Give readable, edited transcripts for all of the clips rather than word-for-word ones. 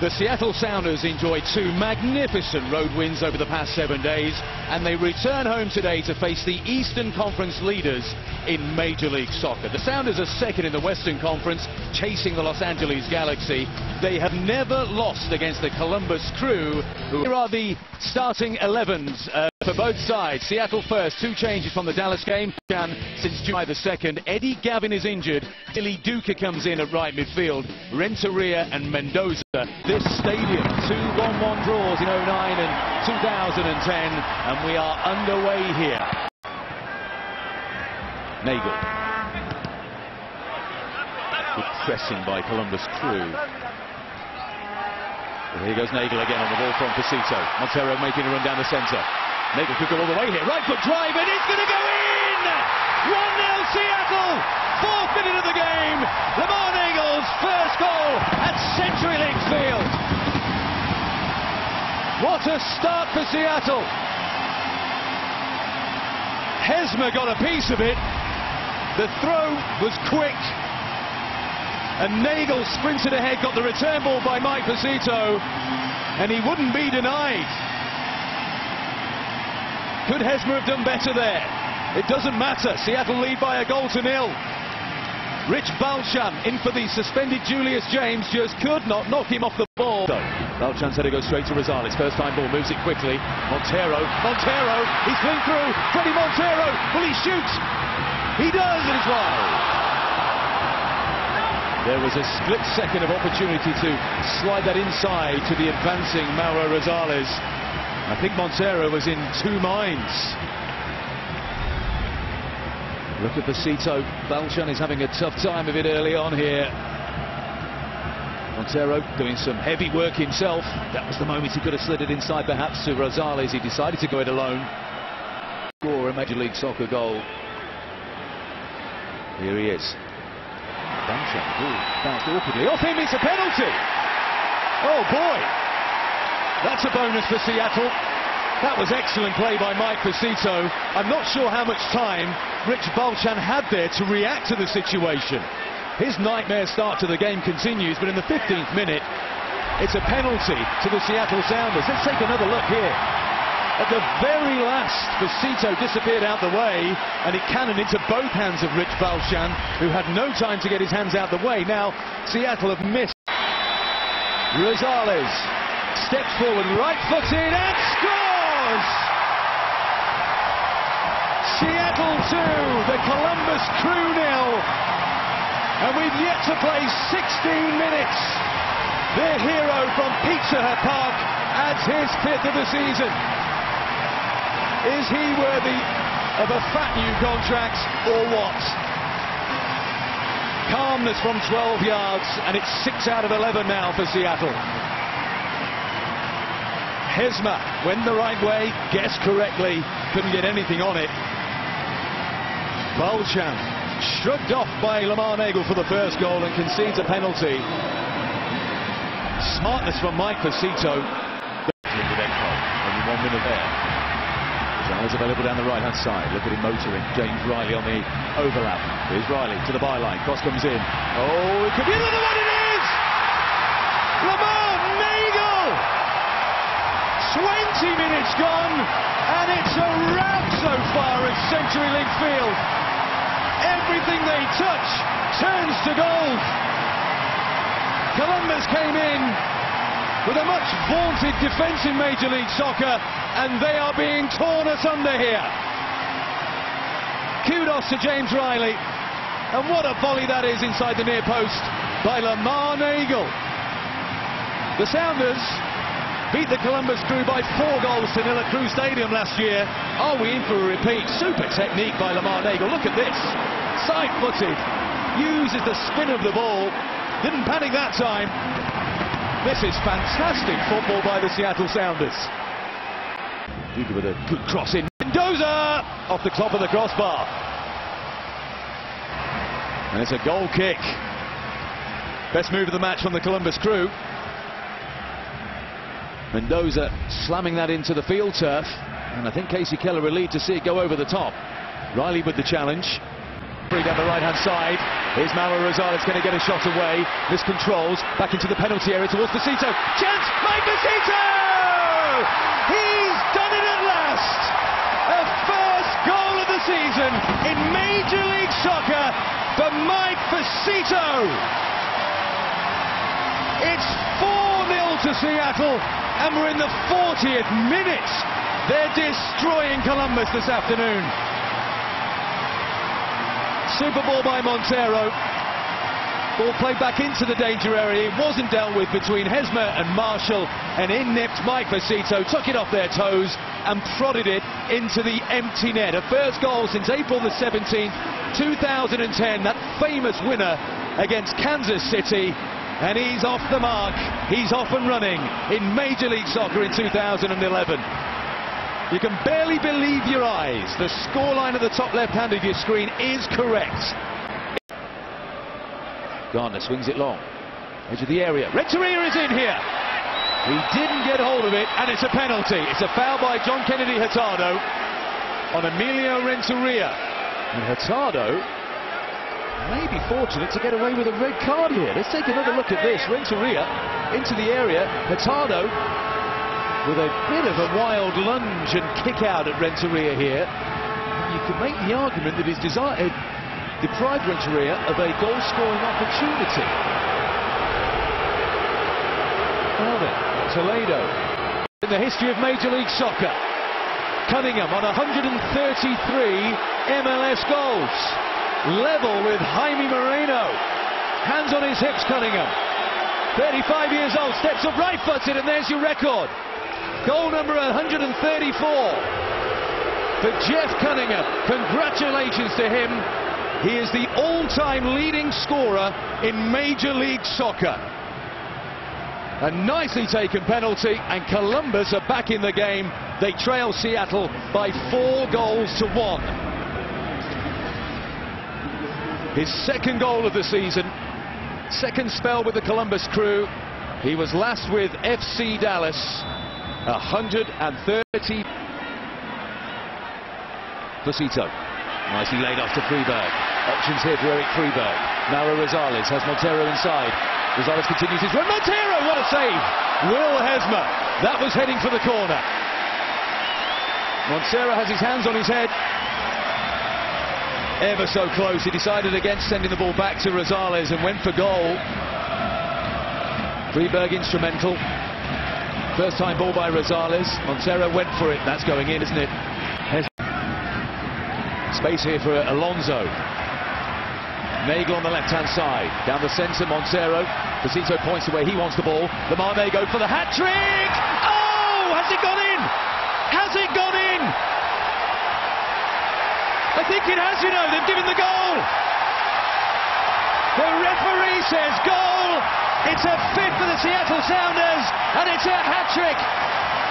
The Seattle Sounders enjoyed 2 magnificent road wins over the past 7 days, and they return home today to face the Eastern Conference leaders in Major League Soccer. The Sounders are second in the Western Conference, chasing the Los Angeles Galaxy. They have never lost against the Columbus Crew. Here are the starting 11s for both sides. Seattle first, 2 changes from the Dallas game. Since July the 2nd, Eddie Gavin is injured. Dilly Duca comes in at right midfield. Renteria and Mendoza. This stadium, 2 1-1 draws in 09 and 2010, and we are underway here. Neagle. Good pressing by Columbus Crew. Well, here goes Neagle again on the ball from Fucito. Montero making a run down the centre. Neagle could go all the way here. Right foot drive, and it's going to go in! 1-0 Seattle! 4th minute of the game. Lamar Neagle's first goal at CenturyLink Field. What a start for Seattle. Hesmer got a piece of it. The throw was quick. And Neagle sprinted ahead, got the return ball by Mike Fucito, and he wouldn't be denied. Could Hesmer have done better there? It doesn't matter. Seattle lead by a goal to 0. Rich Balchan in for the suspended Julius James, just could not knock him off the ball. Balchan's header goes straight to Rosales. First time ball, moves it quickly. Montero, he's flinked through. Freddie Montero, will he shoot? He does, and it's wide. There was a split second of opportunity to slide that inside to the advancing Mauro Rosales. I think Montero was in 2 minds. Look at Fucito. Balchan is having a tough time of it early on here. Montero doing some heavy work himself. That was the moment he could have slid it inside perhaps to Rosales. He decided to go it alone. Score a Major League Soccer goal. Here he is. Balchan, bounced awkwardly off him. It's a penalty. Oh boy, that's a bonus for Seattle. That was excellent play by Mike Fucito. I'm not sure how much time Rich Balchan had there to react to the situation. His nightmare start to the game continues, but in the 15th minute, it's a penalty to the Seattle Sounders. Let's take another look here. At the very last, Fucito disappeared out the way, and it cannoned into both hands of Rich Balchan, who had no time to get his hands out the way. Now, Seattle have missed. Rosales steps forward, right-footed, and scores! Seattle 2, the Columbus Crew 0. And we've yet to play 16 minutes. Their hero from Pizza Hut Park adds his 5th of the season. Is he worthy of a fat new contract, or what? Calmness from 12 yards, and it's 6 out of 11 now for Seattle. Hesmer went the right way, guessed correctly, couldn't get anything on it. Balchan shrugged off by Lamar Neagle for the first goal and concedes a penalty. Smartness from Mike Fucito. Only 1 minute there. Is available down the right-hand side. Look at him motoring. James Riley on the overlap. Here's Riley to the byline. Cross comes in. Oh, it could be another one. It is! Lamar Neagle! 20 minutes gone, and it's a rout so far at CenturyLink Field. Everything they touch turns to gold. Columbus came in with a much vaunted defence in Major League Soccer, and they are being torn asunder here. Kudos to James Riley, and what a volley that is inside the near post by Lamar Neagle. The Sounders beat the Columbus Crew by 4 goals to 0 at Crew Stadium last year. Are we in for a repeat? Super technique by Lamar Neagle. Look at this, side-footed, uses the spin of the ball, didn't panic that time. This is fantastic football by the Seattle Sounders. Duca with a good cross in. Mendoza off the top of the crossbar. And it's a goal kick. Best move of the match from the Columbus Crew. Mendoza slamming that into the field turf. And I think Casey Keller relieved to see it go over the top. Riley with the challenge. Down the right-hand side. Here's Mauro Rosales going to get a shot away. Miscontrols, back into the penalty area towards Fucito. Chance, Mike Fucito! He's done it at last! A first goal of the season in Major League Soccer for Mike Fucito! It's 4-0 to Seattle, and we're in the 40th minute. They're destroying Columbus this afternoon. Super ball by Montero. Ball played back into the danger area. It wasn't dealt with between Hesmer and Marshall, and in nipped Mike Fucito, took it off their toes and prodded it into the empty net. A first goal since April the 17th, 2010, that famous winner against Kansas City. And he's off the mark. He's off and running in Major League Soccer in 2011. You can barely believe your eyes. The scoreline at the top left-hand of your screen is correct. Gardner swings it long. Edge of the area. Renteria is in here. He didn't get hold of it, and it's a penalty. It's a foul by John Kennedy Hurtado on Emilio Renteria. And Hurtado may be fortunate to get away with a red card here. Let's take another look at this. Renteria into the area. Hurtado with a bit of a wild lunge and kick out at Renteria here. You can make the argument that he's deprived Renteria of a goal-scoring opportunity. Well then, Toledo. In the history of Major League Soccer, Cunningham on 133 MLS goals. Level with Jaime Moreno. Hands on his hips, Cunningham. 35 years old, steps up right-footed, and there's your record. Goal number 134 for Jeff Cunningham. Congratulations to him. He is the all-time leading scorer in Major League Soccer. A nicely taken penalty, and Columbus are back in the game. They trail Seattle by 4-1. His second goal of the season, second spell with the Columbus crew. He was last with FC Dallas. 130. Fucito, nicely laid off to Freeberg. Options here for Eric Freeberg. Mauro Rosales has Montero inside. Rosales continues his run. Montero, what a save! Will Hesmer, that was heading for the corner. Montero has his hands on his head. Ever so close. He decided against sending the ball back to Rosales and went for goal. Freeberg instrumental. First time ball by Rosales. Montero went for it. That's going in, isn't it? Space here for Alonso. Neagle on the left-hand side. Down the centre, Montero. Fucito points to where he wants the ball. Lamar Neagle for the hat-trick! Oh! Has it gone in? Has it gone in? I think it has, you know. They've given the goal. The referee says goal. It's a fifth for the Seattle Sounders, and it's a hat-trick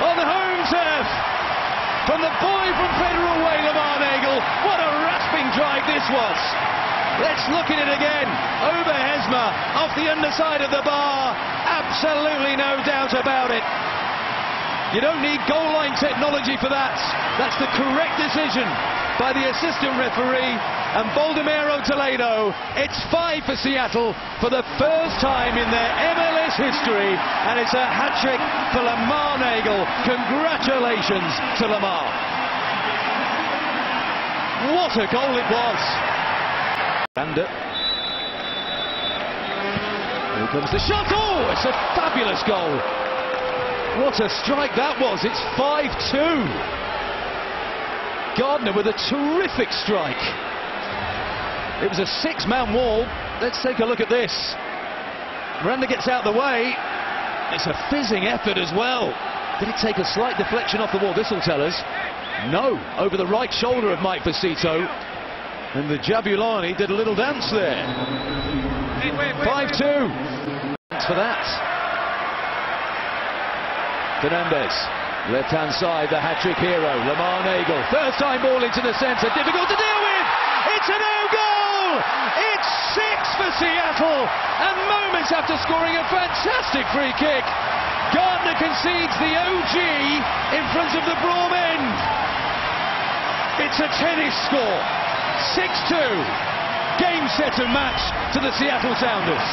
on the home turf from the boy from Federal Way, Lamar Neagle. What a rasping drive this was. Let's look at it again. Over Hesmer, off the underside of the bar. Absolutely no doubt about it. You don't need goal line technology for that. That's the correct decision by the assistant referee. And Baldomero Toledo, it's 5 for Seattle for the first time in their MLS history, and it's a hat-trick for Lamar Neagle. Congratulations to Lamar. What a goal it was. Here comes the shot. Oh, it's a fabulous goal. What a strike that was. It's 5-2. Gardner with a terrific strike. It was a 6-man wall. Let's take a look at this. Miranda gets out the way. It's a fizzing effort as well. Did it take a slight deflection off the wall? This will tell us. No, over the right shoulder of Mike Fucito. And the Jabulani did a little dance there. 5-2. Thanks for that. Fernandez, left-hand side, the hat-trick hero, Lamar Neagle. First time ball into the centre, difficult to deal with. It's a no-goal. It's 6 for Seattle. And moments after scoring a fantastic free kick, Gardner concedes the OG in front of the Brougham end. It's a tennis score. 6-2. game-setter match to the Seattle Sounders.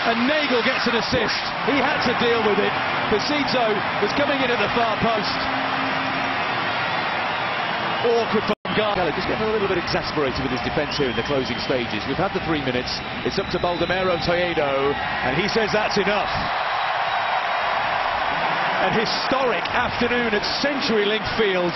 And Neagle gets an assist. He had to deal with it. Fucito was coming in at the far post. Awkward for Gardner. Just getting a little bit exasperated with his defence here in the closing stages. We've had the 3 minutes. It's up to Baldomero Toledo, and he says that's enough. An historic afternoon at CenturyLink Field.